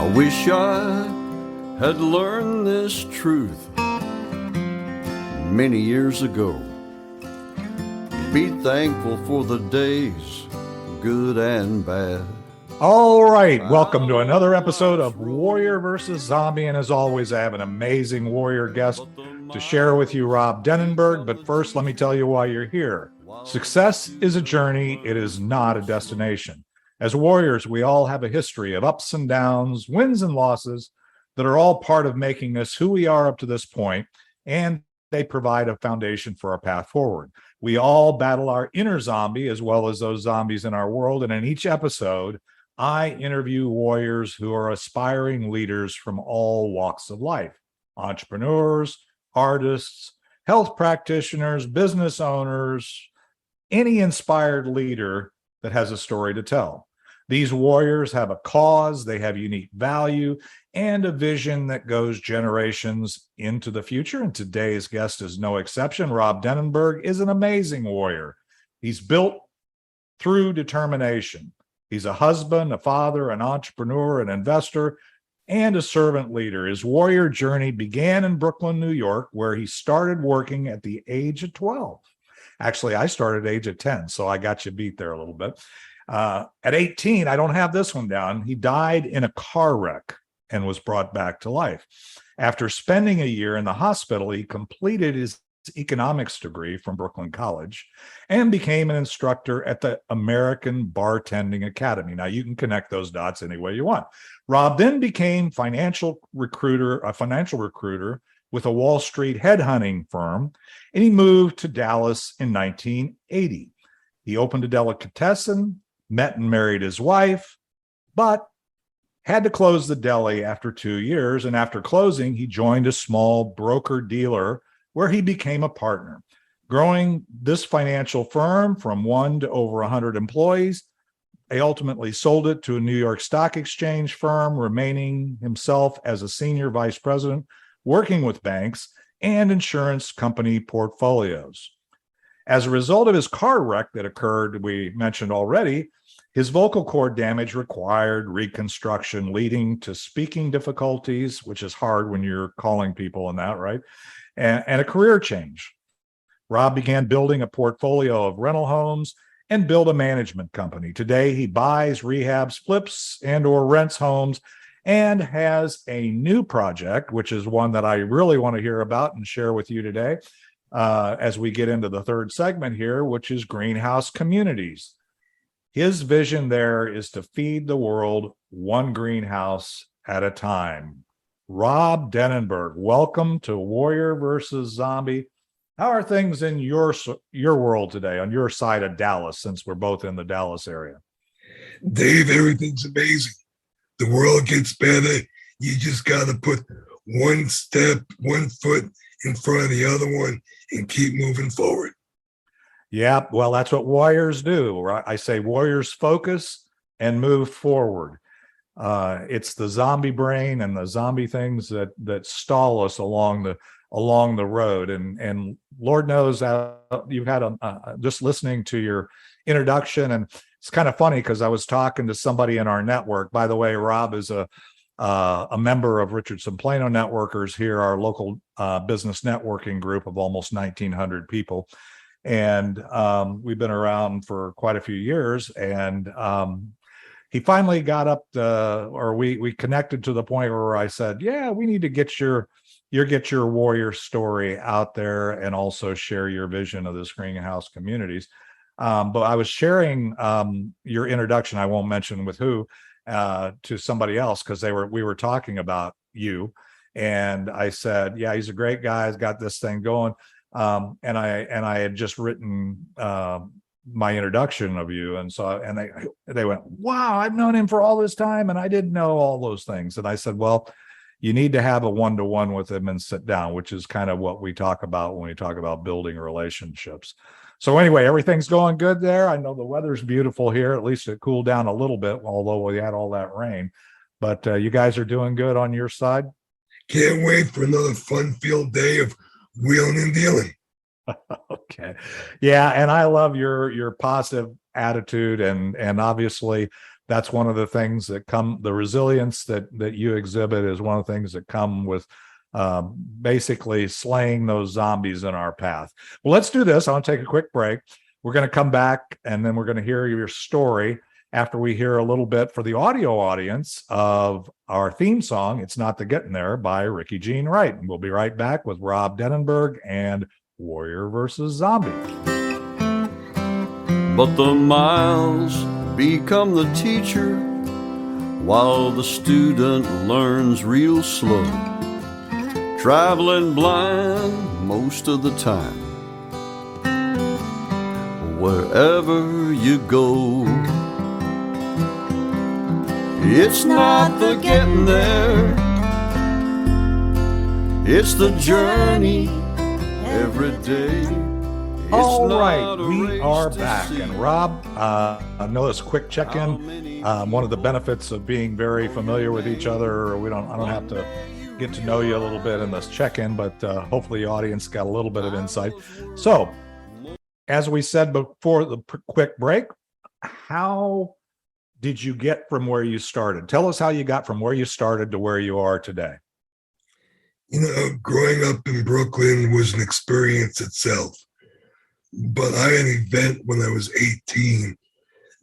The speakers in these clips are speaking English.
I wish I had learned this truth many years ago. Be thankful for the days, good and bad. All right, welcome to another episode of Warrior versus Zombie. And as always, I have an amazing warrior guest to share with you, Rob Denenberg. But first, let me tell you why you're here. Success is a journey, it is not a destination. As warriors, we all have a history of ups and downs, wins and losses that are all part of making us who we are up to this point, and they provide a foundation for our path forward. We all battle our inner zombie as well as those zombies in our world, and in each episode, I interview warriors who are aspiring leaders from all walks of life: entrepreneurs, artists, health practitioners, business owners, any inspired leader that has a story to tell. These warriors have a cause, they have unique value, and a vision that goes generations into the future. And today's guest is no exception. Rob Denenberg is an amazing warrior. He's built through determination. He's a husband, a father, an entrepreneur, an investor, and a servant leader. His warrior journey began in Brooklyn, New York, where he started working at the age of 12. Actually, I started at the age of 10, so I got you beat there a little bit. At 18, I don't have this one down. He died in a car wreck and was brought back to life. After spending a year in the hospital, he completed his economics degree from Brooklyn College and became an instructor at the American Bartending Academy. Now, you can connect those dots any way you want. Rob then became a financial recruiter with a Wall Street headhunting firm, and he moved to Dallas in 1980. He opened a Delicatessen, met and married his wife, but had to close the deli after 2 years. And after closing, he joined a small broker-dealer where he became a partner, growing this financial firm from 1 to over 100 employees. He ultimately sold it to a New York Stock Exchange firm, remaining himself as a senior vice president, working with banks and insurance company portfolios. As a result of his car wreck that occurred, we mentioned already, his vocal cord damage required reconstruction, leading to speaking difficulties, which is hard when you're calling people on that, right? And a career change. Rob began building a portfolio of rental homes and built a management company. Today, he buys, rehabs, flips, and or rents homes, and has a new project, which is one that I really want to hear about and share with you today as we get into the third segment here, which is greenhouse communities. His vision there is to feed the world one greenhouse at a time. Rob Denenberg, welcome to Warrior versus Zombie. How are things in your world today, on your side of Dallas, since we're both in the Dallas area? Dave, everything's amazing. The world gets better. You just got to put one foot in front of the other one and keep moving forward. Yeah, well, that's what warriors do, right? I say warriors focus and move forward. It's the zombie brain and the zombie things that stall us along the road. And Lord knows you've had just listening to your introduction, and it's kind of funny because I was talking to somebody in our network. By the way, Rob is a member of Richardson Plano Networkers here, our local business networking group of almost 1,900 people. And we've been around for quite a few years. And he finally got up we connected to the point where I said, yeah, we need to get your warrior story out there and also share your vision of this greenhouse communities. But I was sharing your introduction, I won't mention with who, to somebody else because we were talking about you. And I said, yeah, he's a great guy. He's got this thing going. And I had just written my introduction of you, and they went, wow, I've known him for all this time and I didn't know all those things. And I said, well, you need to have a one-to-one with him and sit down, which is kind of what we talk about when we talk about building relationships. So anyway, everything's going good there. I know the weather's beautiful here. At least it cooled down a little bit, although we had all that rain. But you guys are doing good on your side? Can't wait for another fun-filled day of wheeling and dealing. Okay. Yeah, and I love your positive attitude, and obviously that's one of the things that the resilience that you exhibit is one of the things that come with basically slaying those zombies in our path. Well, let's do this. I want to take a quick break. We're going to come back, and then we're going to hear your story after we hear a little bit for the audio audience of our theme song, It's Not the Getting There by Ricky Jean Wright. And we'll be right back with Rob Denenberg and Warrior versus Zombie. But the miles become the teacher while the student learns real slow, traveling blind most of the time. Wherever you go, it's not the getting there, it's the journey every day. All right, we are back. And Rob, I know this quick check-in. One of the benefits of being very familiar with each other, I don't have to get to know you a little bit in this check-in, but hopefully the audience got a little bit of insight. So, as we said before the quick break, how did you get from where you started? Tell us how you got from where you started to where you are today. Growing up in Brooklyn was an experience itself. But I had an event when I was 18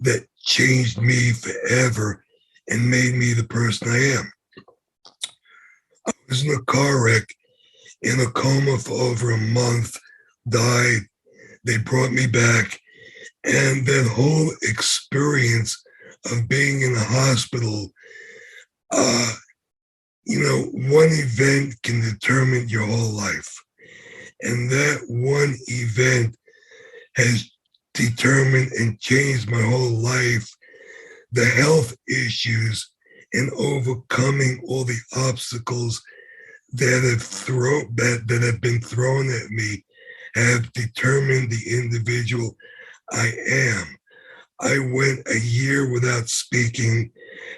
that changed me forever and made me the person I am. I was in a car wreck, in a coma for over a month, died. They brought me back. And that whole experience of being in a hospital, one event can determine your whole life. And that one event has determined and changed my whole life. The health issues and overcoming all the obstacles that have been thrown at me have determined the individual I am. I went a year without speaking,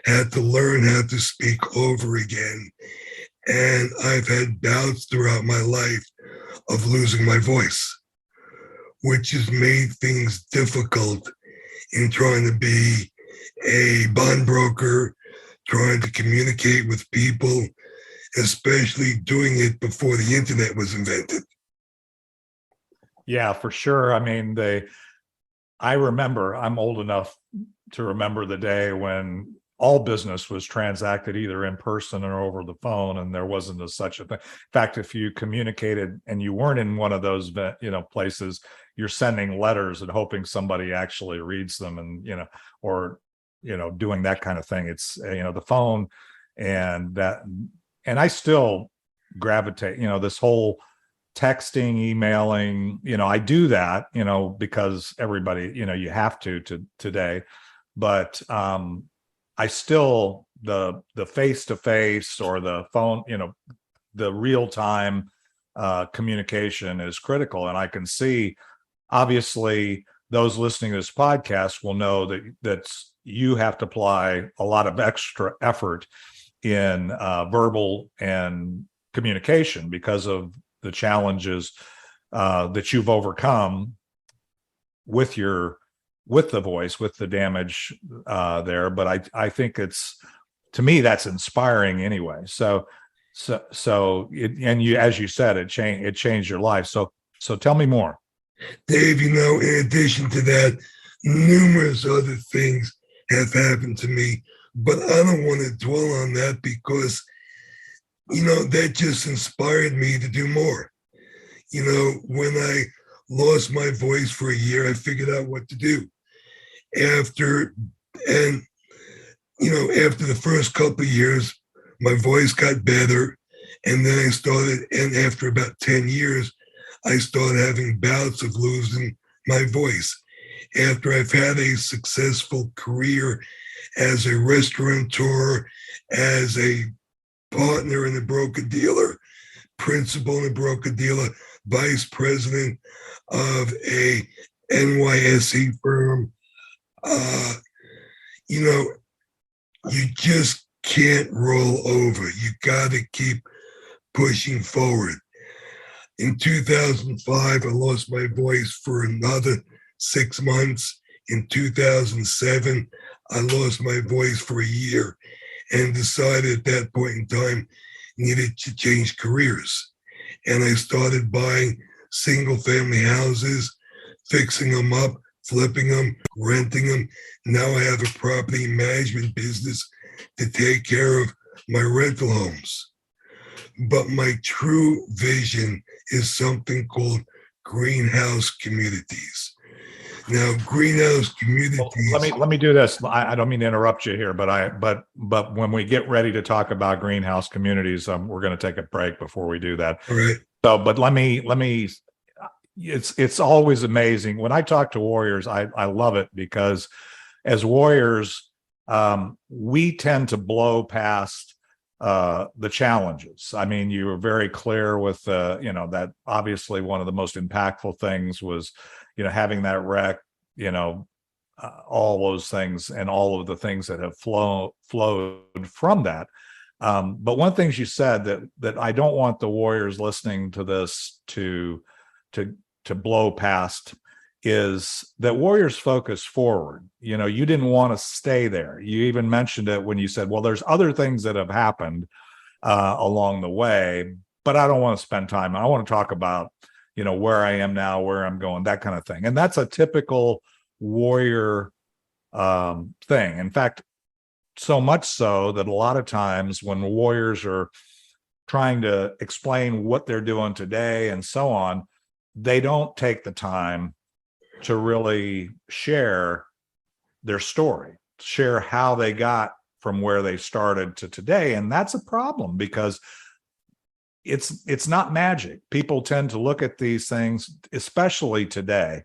had to learn how to speak over again. And I've had bouts throughout my life of losing my voice, which has made things difficult in trying to be a bondbroker, trying to communicate with people, especially doing it before the internet was invented. Yeah, for sure. I mean, I remember, I'm old enough to remember the day when all business was transacted either in person or over the phone, and there wasn't such a thing. In fact, if you communicated and you weren't in one of those places, you're sending letters and hoping somebody actually reads them, and doing that kind of thing. It's the phone and that, and I still gravitate, this whole texting, emailing, I do that, because everybody, you have to today, but I still, the face-to-face or the phone, the real-time communication is critical. And I can see, obviously, those listening to this podcast will know that you have to apply a lot of extra effort in verbal and communication because of the challenges that you've overcome with the voice, with the damage there. But I think to me, that's inspiring anyway. So as you said, it changed your life. So tell me more. Dave, in addition to that, numerous other things have happened to me, but I don't want to dwell on that because, that just inspired me to do more. When I lost my voice for a year, I figured out what to do. After the first couple of years, my voice got better. And then and after about 10 years, I started having bouts of losing my voice. After I've had a successful career as a restaurateur, as a partner in a broker-dealer, principal in a broker-dealer, vice president of a NYSE firm, you just can't roll over. You got to keep pushing forward. In 2005, I lost my voice for another 6 months. In 2007, I lost my voice for a year and decided at that point in time needed to change careers. And I started buying single family houses, fixing them up, flipping them, renting them. Now I have a property management business to take care of my rental homes. But my true vision is something called greenhouse communities. Now, greenhouse communities. Well, let me do this. I don't mean to interrupt you here, but when we get ready to talk about greenhouse communities, we're going to take a break before we do that. All right. So, but let me. It's always amazing when I talk to warriors. I love it because as warriors, we tend to blow past the challenges. I mean, you were very clear with that obviously one of the most impactful things was having that wreck, all those things and all of the things that have flowed from that. But one of the things you said that I don't want the warriors listening to this to blow past is that warriors focus forward. You didn't want to stay there. You even mentioned it when you said, well, there's other things that have happened along the way, but I don't want to spend time. I want to talk about, where I am now, where I'm going, that kind of thing. And that's a typical warrior thing. In fact, so much so that a lot of times when warriors are trying to explain what they're doing today and so on, they don't take the time to really share their story, share how they got from where they started to today. And that's a problem because it's not magic. People tend to look at these things, especially today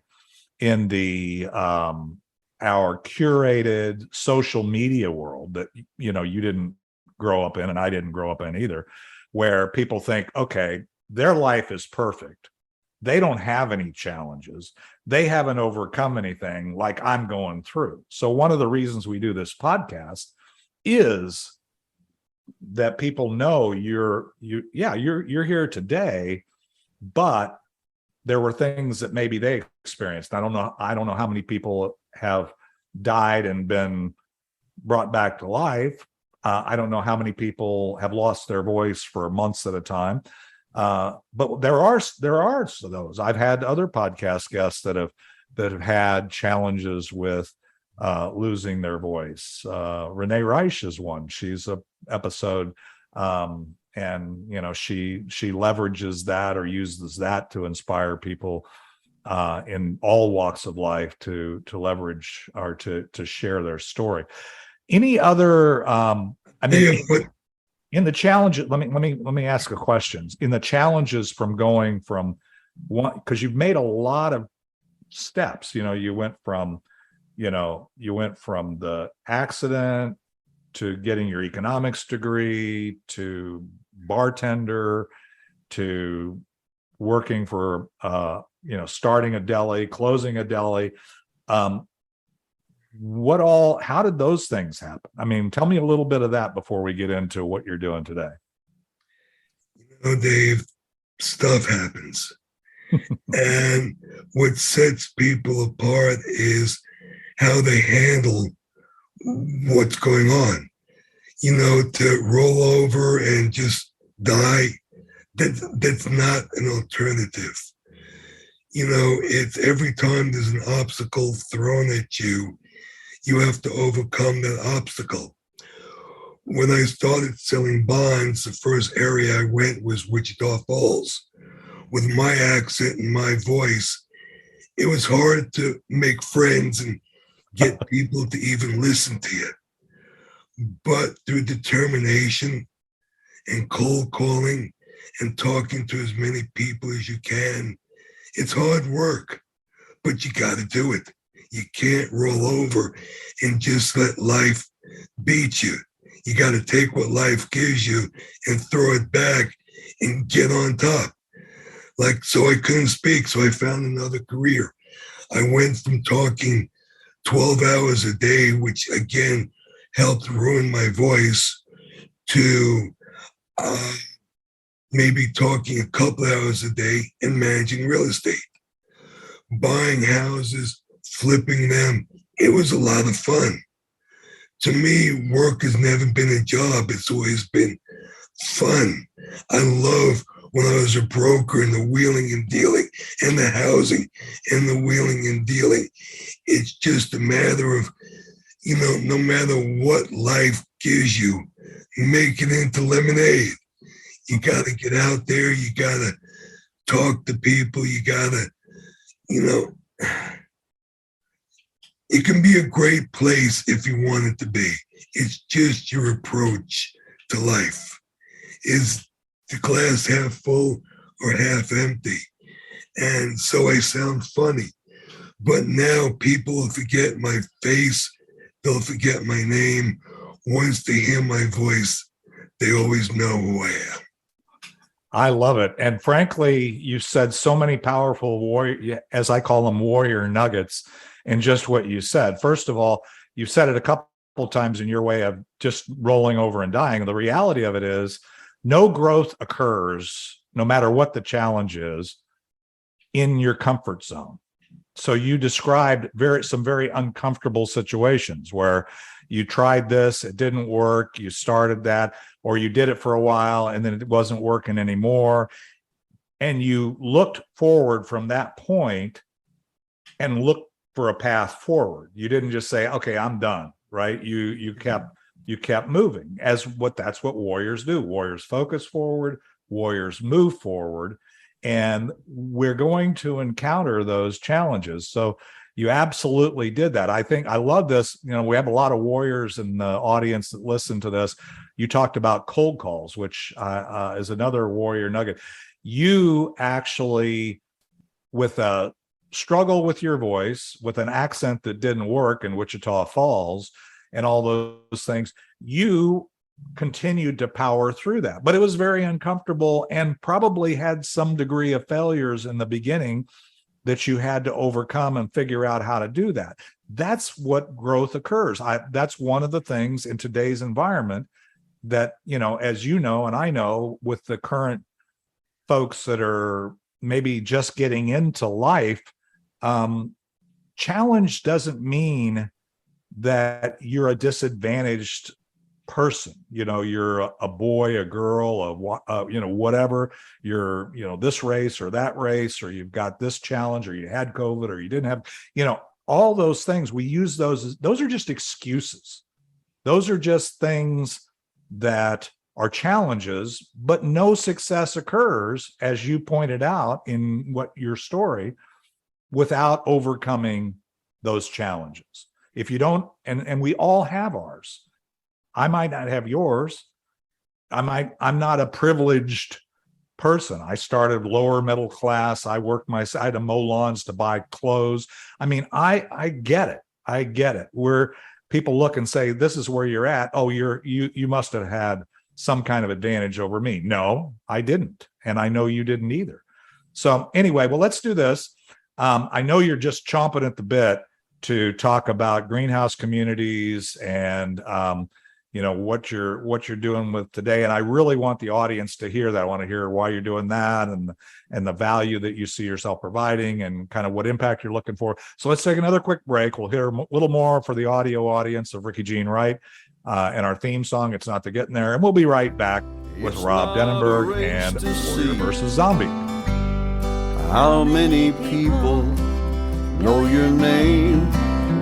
in the our curated social media world that you didn't grow up in and I didn't grow up in either, where people think, okay, their life is perfect. They don't have any challenges. They haven't overcome anything like I'm going through. So one of the reasons we do this podcast is that people know you're here today, but there were things that maybe they experienced. I don't know how many people have died and been brought back to life. I don't know how many people have lost their voice for months at a time. But there are those. I've had other podcast guests that have had challenges with losing their voice. Renee Reich is one. She's a episode, and she leverages that or uses that to inspire people in all walks of life to leverage or to share their story. Any other? In the challenges, let me ask a question. In the challenges from going from one, because you've made a lot of steps. You went from the accident to getting your economics degree to bartender to working for starting a deli, closing a deli. How did those things happen? I mean, tell me a little bit of that before we get into what you're doing today. Dave, stuff happens. And what sets people apart is how they handle what's going on. To roll over and just die, that's not an alternative. It's every time there's an obstacle thrown at you, you have to overcome that obstacle. When I started selling bonds, the first area I went was Wichita Falls. With my accent and my voice, it was hard to make friends and get people to even listen to you. But through determination and cold calling and talking to as many people as you can, it's hard work, but you got to do it. You can't roll over and just let life beat you. You got to take what life gives you and throw it back and get on top. So I couldn't speak, so I found another career. I went from talking 12 hours a day, which again helped ruin my voice, to maybe talking a couple hours a day and managing real estate, buying houses, flipping them. It was a lot of fun. To me, work has never been a job. It's always been fun. I love when I was a broker in the wheeling and dealing and the housing and the wheeling and dealing. It's just a matter of, no matter what life gives you, make it into lemonade. You got to get out there. You got to talk to people. You got to, it can be a great place if you want it to be. It's just your approach to life. Is the glass half full or half empty? And so I sound funny. But now people will forget my face. They'll forget my name. Once they hear my voice, they always know who I am. I love it. And frankly, you said so many powerful warrior, as I call them, warrior nuggets in just what you said. First of all, you said it a couple times in your way of just rolling over and dying. The reality of it is no growth occurs, no matter what the challenge is, in your comfort zone. So you described some very uncomfortable situations where you tried this, it didn't work, you started that, or you did it for a while and then it wasn't working anymore. And you looked forward from that point and looked for a path forward. You didn't just say, okay, I'm done, right? You kept moving. That's what warriors do. Warriors focus forward, warriors move forward, and we're going to encounter those challenges. So you absolutely did that. I think I love this. We have a lot of warriors in the audience that listen to this. You talked about cold calls, which is another warrior nugget. You actually, with a struggle with your voice, with an accent that didn't work in Wichita Falls and all those things, you continued to power through that. But it was very uncomfortable and probably had some degree of failures in the beginning that you had to overcome and figure out how to do that. That's what growth occurs. That's one of the things in today's environment that, as you know, and I know, with the current folks that are maybe just getting into life, challenge doesn't mean that you're a disadvantaged person. You're a boy, a girl, whatever, you're, this race or that race, or you've got this challenge, or you had COVID, or you didn't have, all those things. We use those are just excuses. Those are just things that are challenges, but no success occurs, as you pointed out in your story, without overcoming those challenges. If you don't, and we all have ours. I might not have yours. I'm not a privileged person. I started lower middle class. I had to mow lawns to buy clothes. I get it. I get it. Where people look and say, this is where you're at. Oh, you must have had some kind of advantage over me. No, I didn't. And I know you didn't either. So anyway, well, let's do this. I know you're just chomping at the bit to talk about greenhouse communities and, what you're doing with today. And I really want the audience to hear that. I want to hear why you're doing that and the value that you see yourself providing and kind of what impact you're looking for. So let's take another quick break. We'll hear a little more for the audio audience of Ricky Jean Wright and our theme song, It's Not the Getting There. And we'll be right back with Rob Denenberg and Warrior versus Zombie. How many people know your name?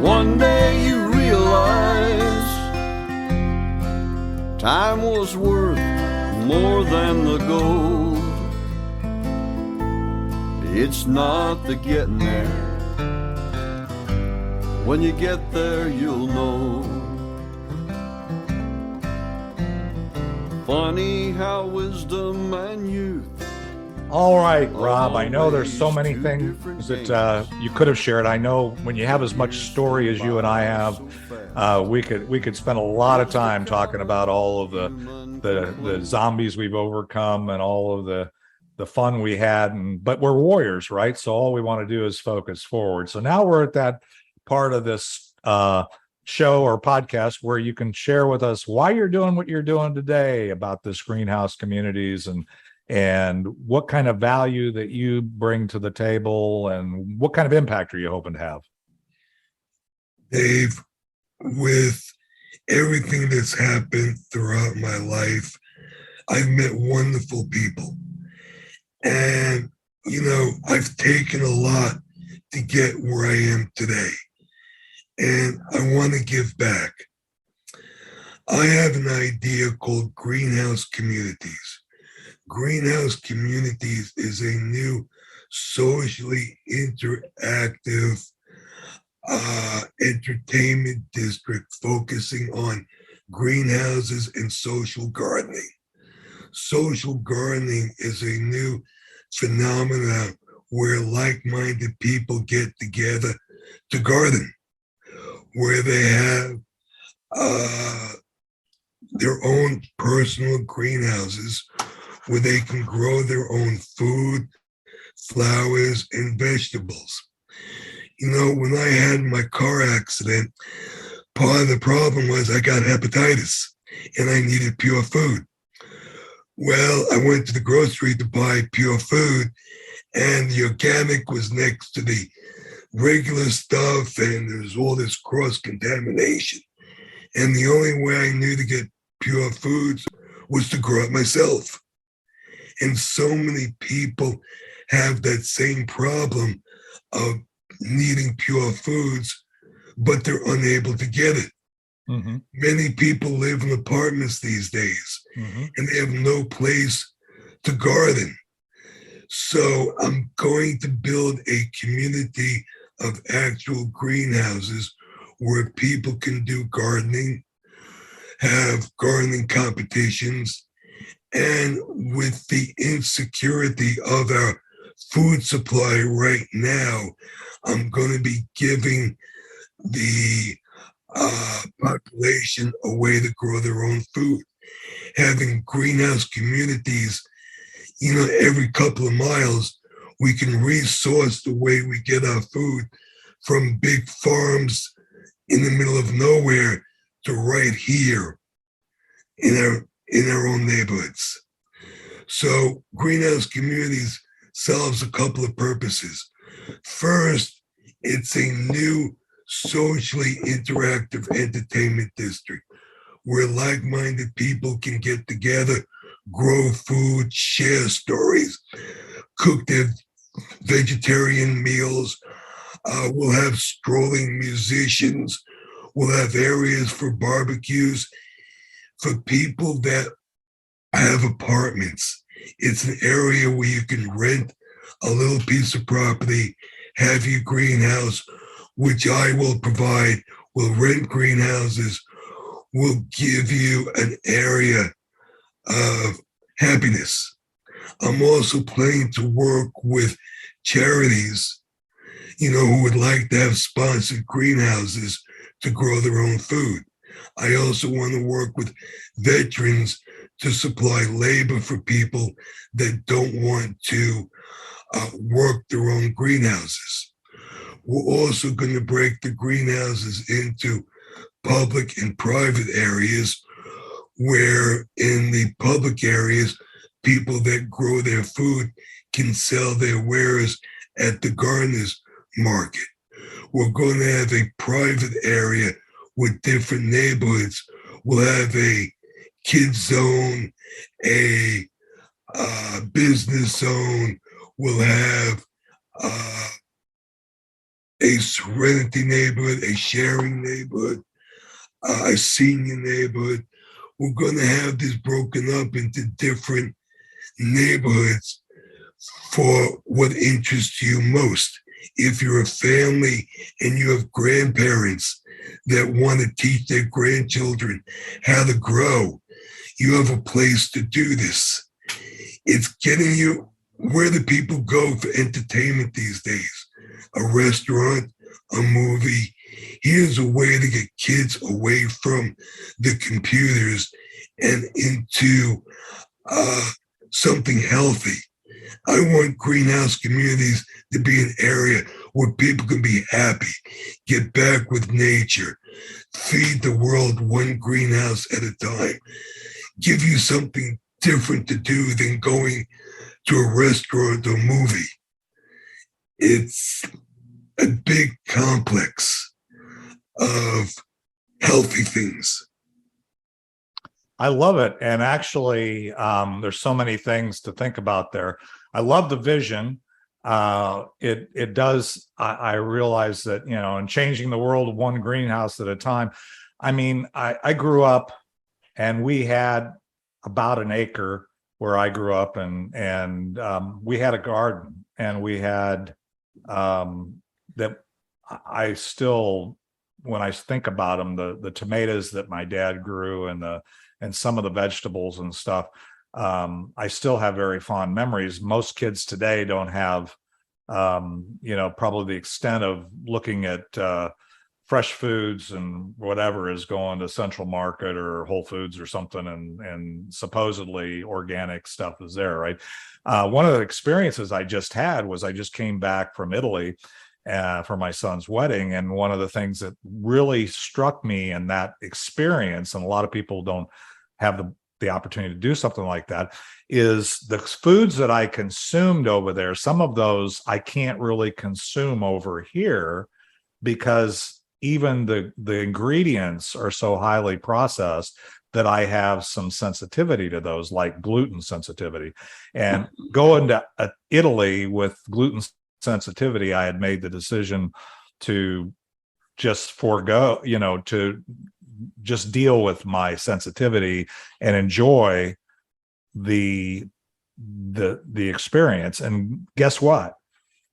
One day you realize time was worth more than the gold. It's not the getting there. When you get there, you'll know. Funny how wisdom and youth. All right, Rob, I know there's so many things that you could have shared. I know when you have as much story as you and I have, we could spend a lot of time talking about all of the zombies we've overcome and all of the fun we had. But we're warriors, right? So all we want to do is focus forward. So now we're at that part of this show or podcast where you can share with us why you're doing what you're doing today about this greenhouse communities and what kind of value that you bring to the table and what kind of impact are you hoping to have? Dave, with everything that's happened throughout my life, I've met wonderful people. And, I've taken a lot to get where I am today. And I want to give back. I have an idea called greenhouse communities. Greenhouse communities is a new socially interactive entertainment district focusing on greenhouses and social gardening. Social gardening is a new phenomenon where like-minded people get together to garden, where they have their own personal greenhouses where they can grow their own food, flowers, and vegetables. When I had my car accident, part of the problem was I got hepatitis and I needed pure food. Well, I went to the grocery to buy pure food, and the organic was next to the regular stuff, and there's all this cross-contamination. And the only way I knew to get pure foods was to grow it myself. And so many people have that same problem of needing pure foods, but they're unable to get it. Mm-hmm. Many people live in apartments these days, mm-hmm. and they have no place to garden. So I'm going to build a community of actual greenhouses where people can do gardening, have gardening competitions, and with the insecurity of our food supply right now, I'm going to be giving the population a way to grow their own food. Having greenhouse communities, every couple of miles, we can resource the way we get our food from big farms in the middle of nowhere to right here in our own neighborhoods. So greenhouse communities solves a couple of purposes. First, it's a new socially interactive entertainment district where like-minded people can get together, grow food, share stories, cook their vegetarian meals. We'll have strolling musicians. We'll have areas for barbecues. For people that have apartments, it's an area where you can rent a little piece of property, have your greenhouse, which I will provide. We'll rent greenhouses. We'll give you an area of happiness. I'm also planning to work with charities, who would like to have sponsored greenhouses to grow their own food. I also want to work with veterans to supply labor for people that don't want to work their own greenhouses. We're also going to break the greenhouses into public and private areas, where in the public areas, people that grow their food can sell their wares at the gardeners market. We're going to have a private area with different neighborhoods. We'll have a kids zone, a business zone. We'll have a serenity neighborhood, a sharing neighborhood, a senior neighborhood. We're going to have this broken up into different neighborhoods for what interests you most. If you're a family and you have grandparents that want to teach their grandchildren how to grow, you have a place to do this. It's getting you where the people go for entertainment these days. A restaurant, a movie. Here's a way to get kids away from the computers and into something healthy. I want greenhouse communities to be an area where people can be happy, get back with nature, feed the world one greenhouse at a time, give you something different to do than going to a restaurant or movie. It's a big complex of healthy things. I love it. And actually, there's so many things to think about there. I love the vision. It does. I realize that, in changing the world one greenhouse at a time. I mean, I grew up and we had about an acre where I grew up, and we had a garden, and we had that I still, when I think about them, the tomatoes that my dad grew and some of the vegetables and stuff, I still have very fond memories. Most kids today don't have, probably the extent of looking at fresh foods and whatever is going to Central Market or Whole Foods or something, and supposedly organic stuff is there, right? One of the experiences I just had was I just came back from Italy for my son's wedding, and one of the things that really struck me in that experience, and a lot of people don't have the opportunity to do something like that, is the foods that I consumed over there. Some of those I can't really consume over here because even the ingredients are so highly processed that I have some sensitivity to those, like gluten sensitivity. And going to Italy with gluten sensitivity, I had made the decision to just forego, to just deal with my sensitivity and enjoy the experience. And guess what?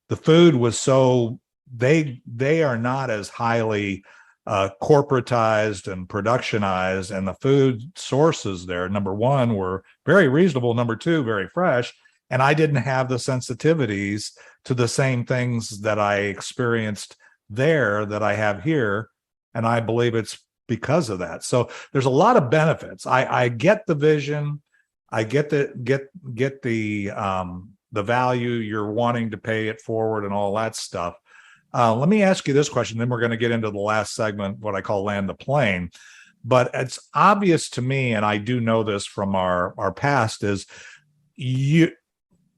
The food was so, they are not as highly corporatized and productionized, and the food sources there, number one, were very reasonable, number two, very fresh, and I didn't have the sensitivities to the same things that I experienced there that I have here, and I believe it's because of that. So there's a lot of benefits. I get the vision, I get the value you're wanting to pay it forward and all that stuff. Let me ask you this question, then we're going to get into the last segment, what I call land the plane. But it's obvious to me, and I do know this from our past, is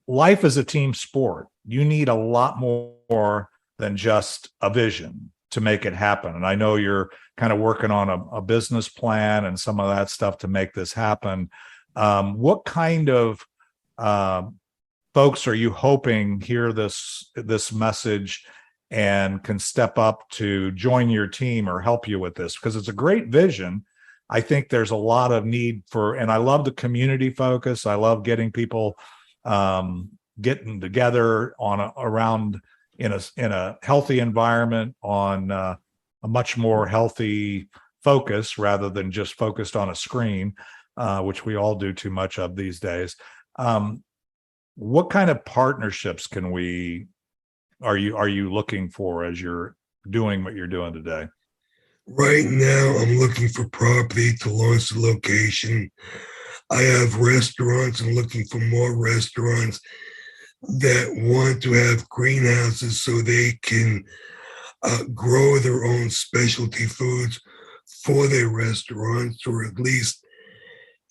life is a team sport. You need a lot more than just a vision to make it happen. And I know you're kind of working on a business plan and some of that stuff to make this happen. What kind of folks are you hoping hear this message and can step up to join your team or help you with this? Because it's a great vision. I think there's a lot of need for, and I love the community focus. I love getting people getting together around in a healthy environment, on a much more healthy focus rather than just focused on a screen, which we all do too much of these days. What kind of partnerships are you looking for as you're doing what you're doing today? Right now, I'm looking for property to launch the location. I have restaurants. I'm looking for more restaurants that want to have greenhouses so they can grow their own specialty foods for their restaurants, or at least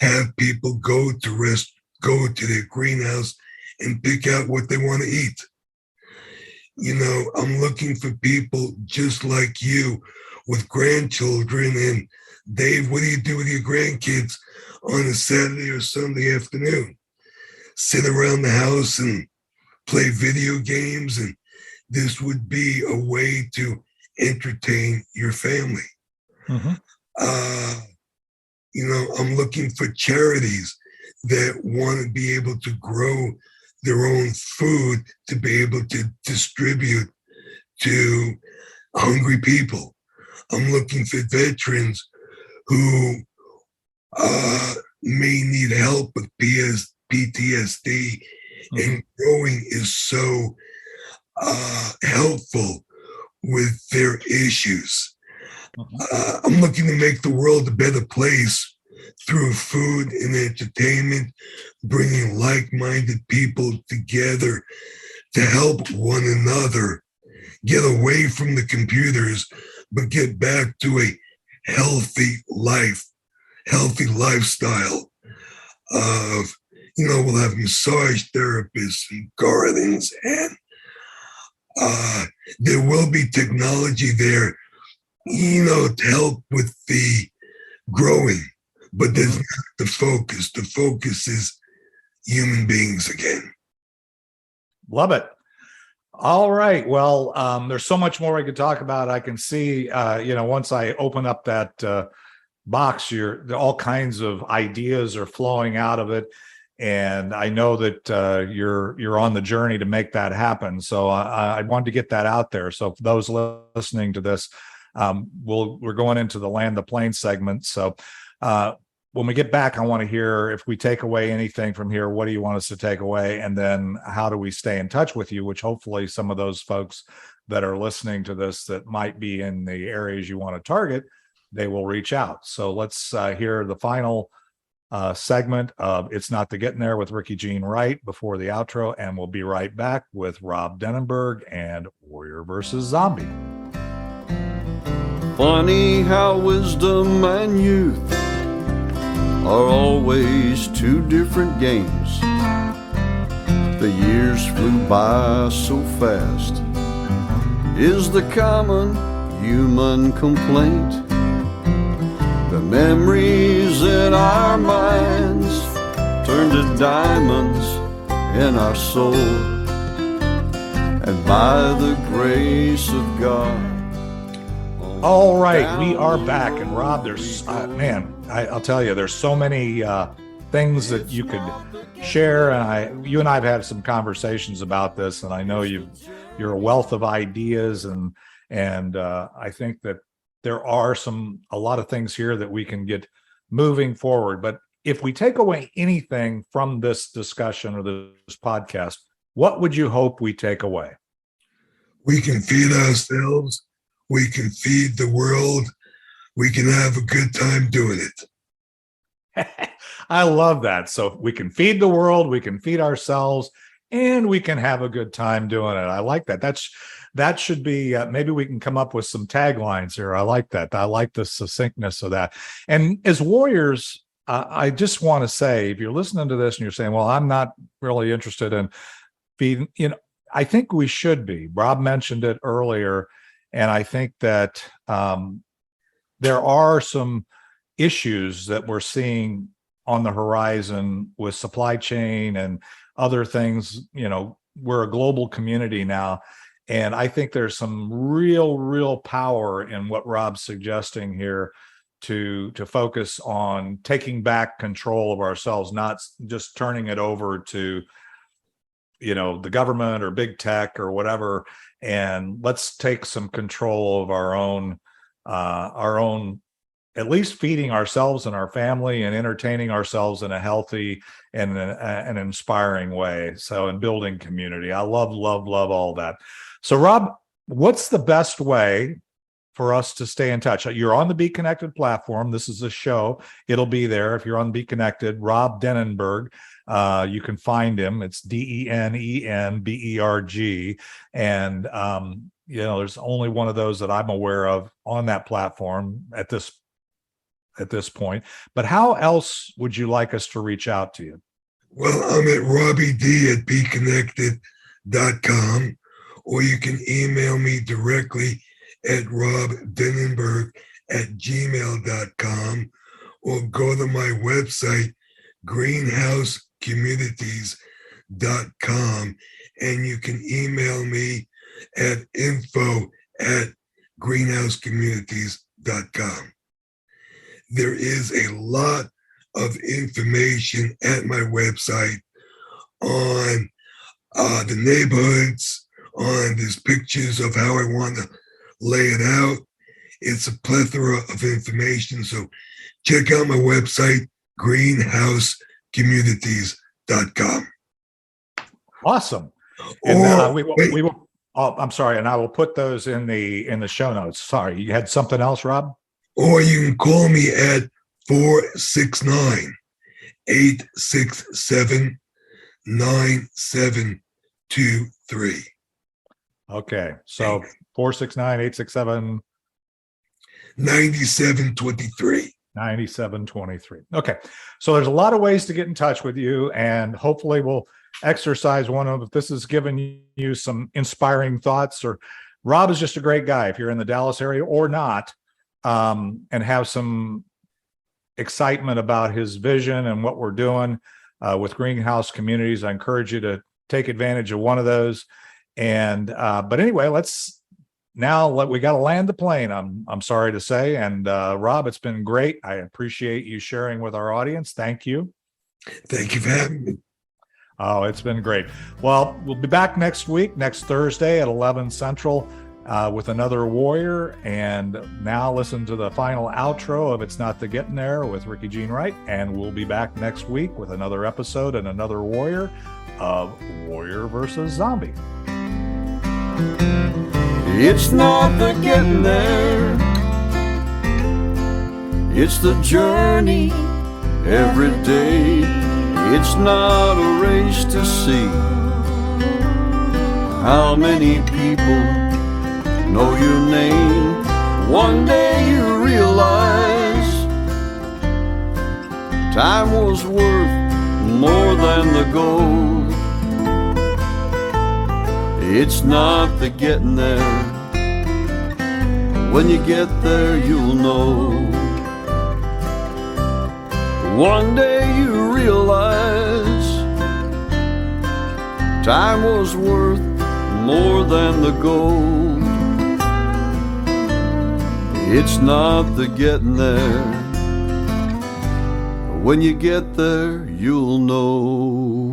have people go to their greenhouse and pick out what they want to eat. I'm looking for people just like you with grandchildren. And Dave, what do you do with your grandkids on a Saturday or Sunday afternoon? Sit around the house and play video games, and this would be a way to entertain your family. Mm-hmm. I'm looking for charities that want to be able to grow their own food to be able to distribute to hungry people. I'm looking for veterans who may need help with PTSD, and growing is so helpful with their issues. I'm looking to make the world a better place through food and entertainment, bringing like-minded people together to help one another get away from the computers, but get back to a healthy lifestyle of, we'll have massage therapists and gardens, and there will be technology there to help with the growing, but that's not the focus. The focus is human beings again. Love it. All right. Well, there's so much more we could talk about. I can see, once I open up that box, all kinds of ideas are flowing out of it, and I know that you're on the journey to make that happen. So I wanted to get that out there. So for those listening to this, we're going into the land the plane segment. So when we get back, I want to hear if we take away anything from here. What do you want us to take away? And then how do we stay in touch with you, which hopefully some of those folks that are listening to this that might be in the areas you want to target, they will reach out. So let's hear the final segment of It's Not the Getting There with Ricky Jean Wright before the outro. And we'll be right back with Rob Denenberg and Warrior versus Zombie. Funny how wisdom and youth are always two different games. The years flew by so fast, is the common human complaint. The memories in our minds turn to diamonds in our soul, and by the grace of God. All right, we are back, and Rob, there's I'll tell you, there's so many things that you could share, and you and I have had some conversations about this, and I know you're a wealth of ideas, and I think that there are a lot of things here that we can get moving forward. But if we take away anything from this discussion or this podcast, what would you hope we take away? We can feed ourselves. We can feed the world. We can have a good time doing it. I love that. So we can feed the world, we can feed ourselves, and we can have a good time doing it. I like that. That should be, maybe we can come up with some taglines here. I like that. I like the succinctness of that. And as warriors, I just want to say, if you're listening to this and you're saying, well, I'm not really interested in feeding, I think we should be. Rob mentioned it earlier. And I think that there are some issues that we're seeing on the horizon with supply chain and other things. We're a global community now. And I think there's some real power in what Rob's suggesting here to focus on taking back control of ourselves, not just turning it over to, the government or big tech or whatever. And let's take some control of our own, at least feeding ourselves and our family and entertaining ourselves in a healthy and an inspiring way. So, and building community. I love all that. So, Rob, what's the best way for us to stay in touch? You're on the Be Connected platform. This is a show. It'll be there. If you're on Be Connected, Rob Denenberg, you can find him. It's DENENBERG. And, there's only one of those that I'm aware of on that platform at this point. But how else would you like us to reach out to you? Well, I'm at robbied@beconnected.com, or you can email me directly at robdenenberg@gmail.com, or go to my website, greenhousecommunities.com, and you can email me at info@greenhousecommunities.com. There is a lot of information at my website on the neighborhoods, there's pictures of how I want to lay it out. It's a plethora of information. So check out my website, greenhousecommunities.com. Awesome. And we will. Oh, I'm sorry, and I will put those in the show notes. Sorry, you had something else, Rob? Or you can call me at 469-867-9723. Okay, so 469-867 9723. 9723. Okay, so there's a lot of ways to get in touch with you, and hopefully we'll exercise one of them. If this has given you some inspiring thoughts, or Rob is just a great guy. If you're in the Dallas area or not, and have some excitement about his vision and what we're doing with greenhouse communities. I encourage you to take advantage of one of those. And but anyway, we got to land the plane. I'm sorry to say. And Rob, it's been great. I appreciate you sharing with our audience. Thank you. Thank you for having me. Oh, it's been great. Well, we'll be back next week, next Thursday at 11 Central with another warrior. And now listen to the final outro of It's Not the Getting There with Ricky Jean Wright. And we'll be back next week with another episode and another warrior of Warrior versus Zombie. It's not the getting there, it's the journey every day. It's not a race to see how many people know your name. One day you realize time was worth more than the gold. It's not the getting there. When you get there, you'll know. One day you realize time was worth more than the gold. It's not the getting there. When you get there, you'll know.